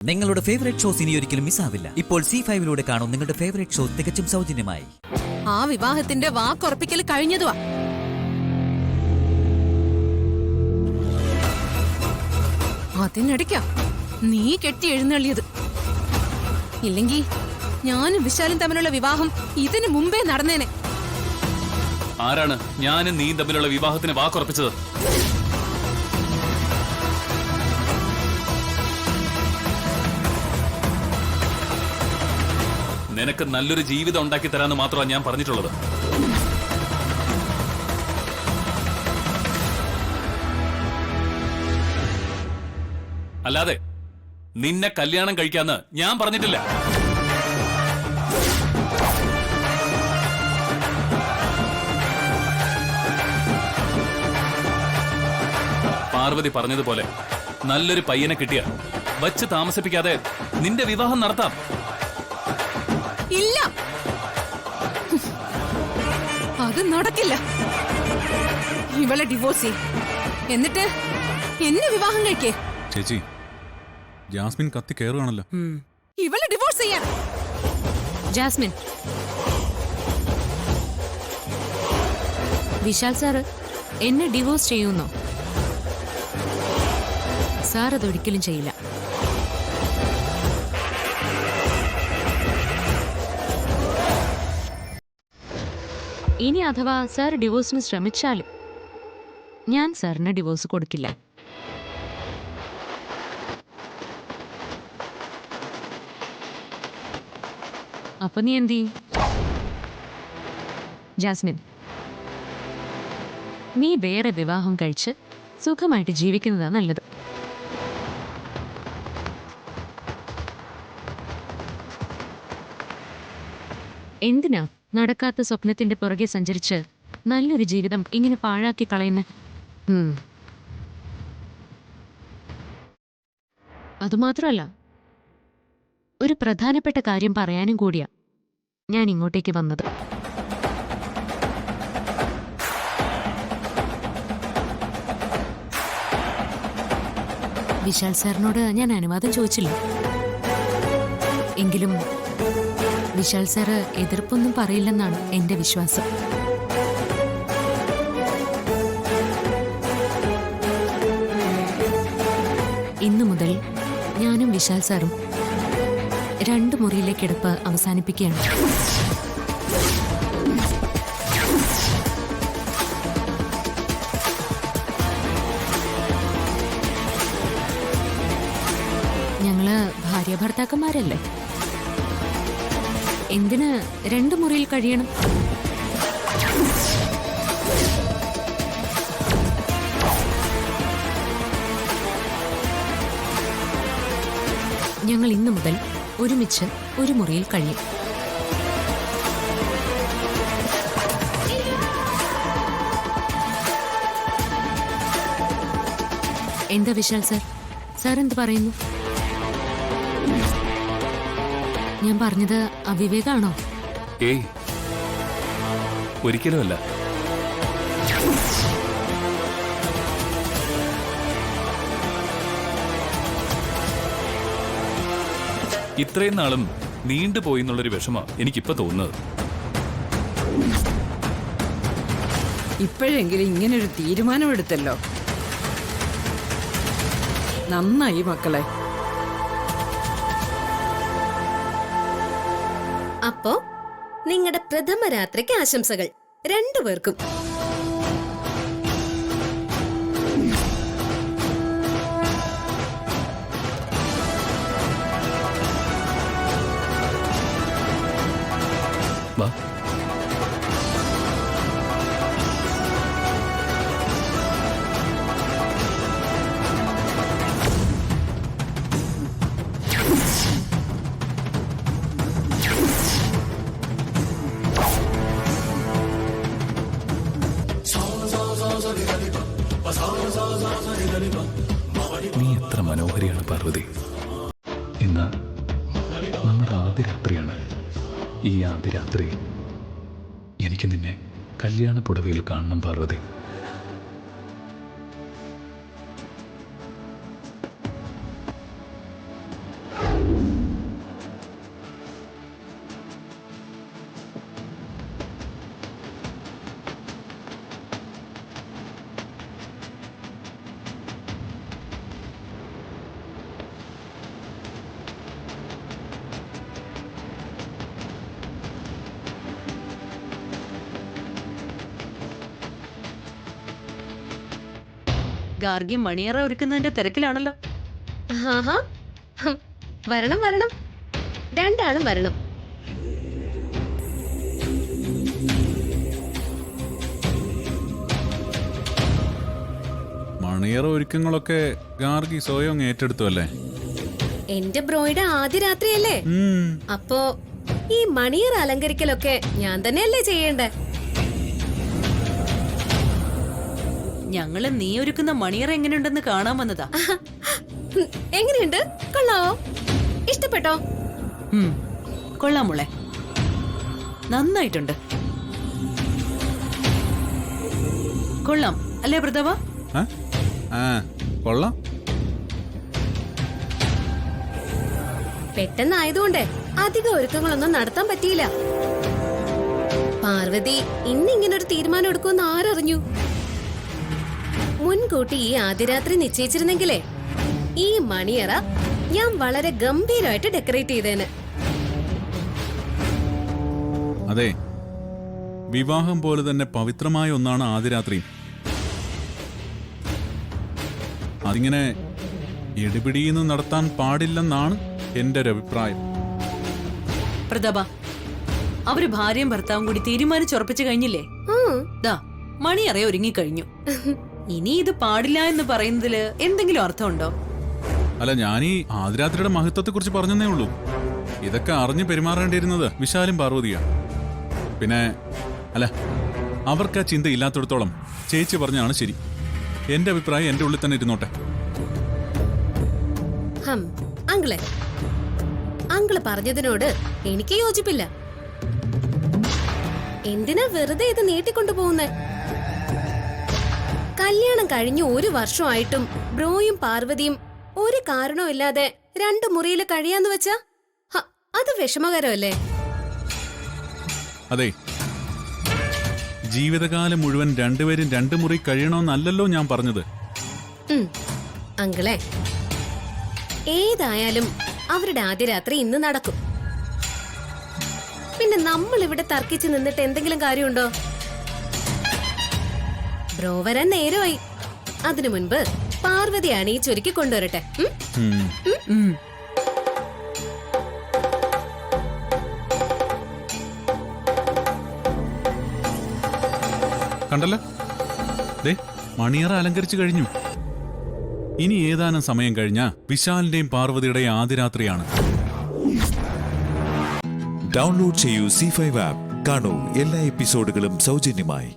നിങ്ങളുടെ favourite shows ഇനി ഒരിക്കലും മിസ്സാവില്ല. ഇപ്പോൾ C5 കാണും നിങ്ങളുടെ ഫേവറേറ്റ് ഷോ തികച്ചും സൗജന്യമായി. ആ വിവാഹത്തിന്റെ വാക്കുറപ്പിക്കൽ കഴിഞ്ഞതുവാ. അതിനിടയ്ക്കാ നീ കെട്ടി എഴുന്നള്ളിയത്. ഇല്ലെങ്കി ഞാനും വിശാലും തമ്മിലുള്ള വിവാഹം ഇതിനു മുമ്പേ നടന്നേനെ. ആരാണ് ഞാനും നീ തമ്മിലുള്ള വിവാഹത്തിന് വാക്കുറപ്പിച്ചത്? നിനക്ക് നല്ലൊരു ജീവിതം ഉണ്ടാക്കി തരാന്ന് മാത്രമാണ് ഞാൻ പറഞ്ഞിട്ടുള്ളത്. അല്ലാതെ നിന്നെ കല്യാണം കഴിക്കാന്ന് ഞാൻ പറഞ്ഞിട്ടില്ല. പാർവതി പറഞ്ഞതുപോലെ നല്ലൊരു പയ്യനെ കിട്ടിയ വച്ച് താമസിപ്പിക്കാതെ നിന്റെ വിവാഹം നടത്താം. ഇല്ല, അത് നടക്കില്ല. ഇവളെ ഡിവോഴ്സ് ചെയ്യും, എന്നിട്ട് എന്നെ വിവാഹം കഴിക്കേ. ചേച്ചി, ജാസ്മിൻ കത്തി കയറുകയാണല്ലോ. ഇവളെ ഡിവോഴ്സ് ചെയ്യാൻ. ജാസ്മിൻ, വിശാൽ സാറ് എന്നെ ഡിവോഴ്സ് ചെയ്യുന്നോ? സാർ അതൊരിക്കലും ചെയ്യില്ല. ഇനി അഥവാ സാർ ഡിവോഴ്സിന് ശ്രമിച്ചാലും ഞാൻ സാറിന് ഡിവോഴ്സ് കൊടുക്കില്ല. അപ്പൊ നീ എന്ത് ചെയ്യും? ജാസ്മിൻ, നീ വേറെ വിവാഹം കഴിച്ച് സുഖമായിട്ട് ജീവിക്കുന്നതാണ് നല്ലത്. എന്തിനാ നടക്കാത്ത സ്വപ്നത്തിന്റെ പുറകെ സഞ്ചരിച്ച് നല്ലൊരു ജീവിതം ഇങ്ങനെ പാഴാക്കി കളയുന്ന? അതുമാത്രമല്ല, ഒരു പ്രധാനപ്പെട്ട കാര്യം പറയാനും കൂടിയാ ഞാൻ ഇങ്ങോട്ടേക്ക് വന്നത്. വിശാൽ സാറിനോട് ഞാൻ അനുവാദം ചോദിച്ചില്ല. എങ്കിലും വിശാൽ സാറ് എതിർപ്പൊന്നും പറയില്ലെന്നാണ് എന്റെ വിശ്വാസം. ഇന്നു മുതൽ ഞാനും വിശാൽ സാറും 2 മുറിയിലെ കിടപ്പ് അവസാനിപ്പിക്കുകയാണ്. ഞങ്ങള് ഭാര്യ ഭർത്താക്കന്മാരല്ലേ, എന്തിന് 2 മുറിയിൽ കഴിയണം? ഞങ്ങൾ ഇന്നു മുതൽ ഒരുമിച്ച് ഒരു മുറിയിൽ കഴിയും. എന്താ വിശാൽ സാർ, സാർ എന്ത് പറയുന്നു? ഞാൻ പറഞ്ഞത് അവിവേകാണോ? ഏയ്, ഒരിക്കലുമല്ല. ഇത്രയും നാളും നീണ്ടുപോയി എന്നുള്ളൊരു വിഷമം എനിക്കിപ്പോ തോന്നുന്നത്. ഇപ്പോഴെങ്കിലും ഇങ്ങനൊരു തീരുമാനമെടുത്തല്ലോ, നന്നായി മക്കളെ. അപ്പോ നിങ്ങളുടെ പ്രഥമ രാത്രിക്ക് ആശംസകൾ 2 പേർക്കും. വാ. നീ എത്ര മനോഹരിയാണ് പാർവതി. ഇന്ന് നമ്മുടെ ആദ്യ രാത്രിയാണ്. ഈ ആദ്യ രാത്രി എനിക്ക് നിന്നെ കല്യാണ പുടവയിൽ കാണണം പാർവതി. ഗാർഗി മണിയറ ഒരുക്കുന്നതിന്റെ തിരക്കിലാണല്ലോ. ആഹാ. ഹും. വരണം വരണം, രണ്ടാളും വരണം. മണിയറ ഒരുക്കങ്ങളൊക്കെ ഗാർഗി സ്വയം അങ്ങ് ഏറ്റെടുത്തു അല്ലേ? എന്റെ ബ്രോയുടെ ആദ്യ രാത്രിയല്ലേ, അപ്പോ ഈ മണിയർ അലങ്കരിക്കലൊക്കെ ഞാൻ തന്നെയല്ലേ ചെയ്യേണ്ടേ? ഞങ്ങള് നീ ഒരുക്കുന്ന മണിയറ എങ്ങനെയുണ്ടെന്ന് കാണാൻ വന്നതാ. എങ്ങനെയുണ്ട്? കൊള്ളാവോ? ഇഷ്ടപ്പെട്ടോ? കൊള്ളാം മോളെ, നന്നായിട്ടുണ്ട്. കൊള്ളാം അല്ലേ പ്രതാപ? കൊള്ളാം. പെട്ടെന്നായതുകൊണ്ട് അധികം ഒരുക്കങ്ങളൊന്നും നടത്താൻ പറ്റിയില്ല. പാർവതി ഇന്നിങ്ങനൊരു തീരുമാനം എടുക്കുമെന്ന് ആരറിഞ്ഞു? മുൻകൂട്ടി ഈ ആദ്യരാത്രി നിശ്ചയിച്ചിരുന്നെങ്കിലേ ഈ മണിയറ ഞാൻ വളരെ ഗംഭീരമായിട്ട് ഡെക്കറേറ്റ് ചെയ്തേന്. അതെ, വിവാഹം പോലെ തന്നെ പവിത്രമായ ഒന്നാണ് ആദ്യരാത്രി. അതിങ്ങനെ ഇടിപിടിയെന്ന് നടത്താൻ പാടില്ലെന്നാണ് എന്റെ ഒരു അഭിപ്രായം. പ്രതാപ, അവര് ഭാര്യയും ഭർത്താവും കൂടി തീരുമാനിച്ചുറപ്പിച്ചു കഴിഞ്ഞില്ലേ? ദാ മണിയറ ഒരുങ്ങിക്കഴിഞ്ഞു. ഇനി ഇത് പാടില്ല എന്ന് പറയുന്നതില് എന്തെങ്കിലും അർത്ഥമുണ്ടോ? അല്ല, ഞാൻ ഈ ആദ്യരാത്രിയുടെ മഹത്വത്തെ കുറിച്ച് പറഞ്ഞതേ ഉള്ളൂ. ഇതൊക്കെ അറിഞ്ഞു പെരുമാറേണ്ടിയിരുന്നത് വിശാലും പാർവതിയാ. പിന്നെ അല്ല, അവർക്ക് ആ ചിന്ത ഇല്ലാത്തിടത്തോളം ചേച്ചി പറഞ്ഞാണ് ശരി. എന്റെ അഭിപ്രായം എന്റെ ഉള്ളിൽ തന്നെ ഇരുന്നോട്ടെ. അങ്കിള് പറഞ്ഞതിനോട് എനിക്ക് യോജിപ്പില്ല. എന്തിനാ വെറുതെ ഇത് നീട്ടിക്കൊണ്ടുപോകുന്നേ? കല്യാണം കഴിഞ്ഞു 1 വർഷമായിട്ടും ബ്രോയും പാർവതിയും ഒരു കാരണവും ഇല്ലാതെ 2 മുറിയിൽ കഴിയാന്ന് വെച്ചാ അത് വിഷമകരമല്ലേ? അതെ, ജീവിതകാലം മുഴുവൻ രണ്ടുപേരും 2 മുറി കഴിയണമെന്നല്ലല്ലോ ഞാൻ പറഞ്ഞത്. അങ്കിളെ, ഏതായാലും അവരുടെ ആദ്യ രാത്രി ഇന്ന് നടക്കും. പിന്നെ നമ്മൾ ഇവിടെ തർക്കിച്ച് നിന്നിട്ട് എന്തെങ്കിലും കാര്യമുണ്ടോ? ബ്രോ വരാൻ നേരമായി. അതിനു മുൻപ് പാർവതിയാണ് ഈ ചുരുക്കി കൊണ്ടുവരട്ടെ. കണ്ടല്ലോ, ദേ മണിയറ അലങ്കരിച്ചു കഴിഞ്ഞു. ഇനി ഏതാനും സമയം കഴിഞ്ഞാ വിശാലിന്റെയും പാർവതിയുടെയും ആദ്യരാത്രിയാണ്. ഡൗൺലോഡ് ചെയ്യൂ C5 ആപ്പ്. കാണൂ എല്ലാ എപ്പിസോഡുകളും സൗജന്യമായി.